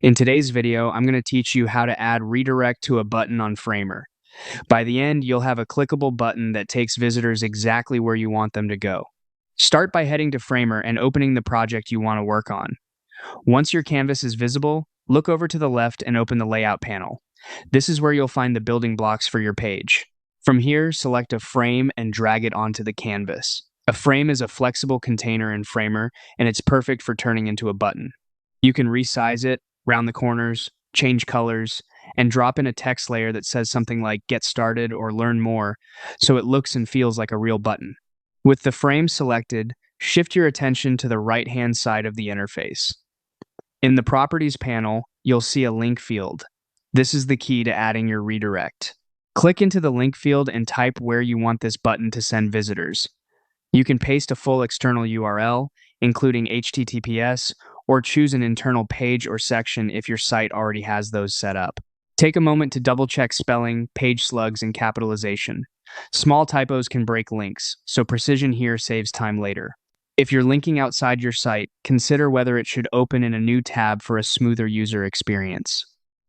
In today's video, I'm going to teach you how to add redirect to a button on Framer. By the end, you'll have a clickable button that takes visitors exactly where you want them to go. Start by heading to Framer and opening the project you want to work on. Once your canvas is visible, look over to the left and open the Layout panel. This is where you'll find the building blocks for your page. From here, select a frame and drag it onto the canvas. A frame is a flexible container in Framer, and it's perfect for turning into a button. You can resize it, round the corners, change colors, and drop in a text layer that says something like "Get Started" or "Learn More," so it looks and feels like a real button. With the frame selected, shift your attention to the right-hand side of the interface. In the Properties panel, you'll see a link field. This is the key to adding your redirect. Click into the link field and type where you want this button to send visitors. You can paste a full external URL, including HTTPS, or choose an internal page or section if your site already has those set up. Take a moment to double-check spelling, page slugs, and capitalization. Small typos can break links, so precision here saves time later. If you're linking outside your site, consider whether it should open in a new tab for a smoother user experience.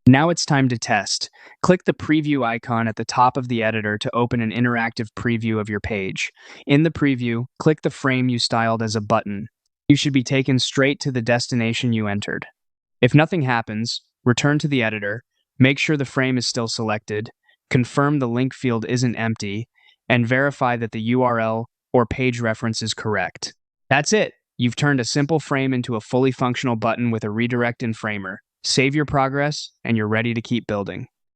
Now it's time to test. Click the preview icon at the top of the editor to open an interactive preview of your page. In the preview, click the frame you styled as a button. You should be taken straight to the destination you entered. If nothing happens, return to the editor, make sure the frame is still selected, confirm the link field isn't empty, and verify that the URL or page reference is correct. That's it! You've turned a simple frame into a fully functional button with a redirect in Framer. Save your progress, and you're ready to keep building.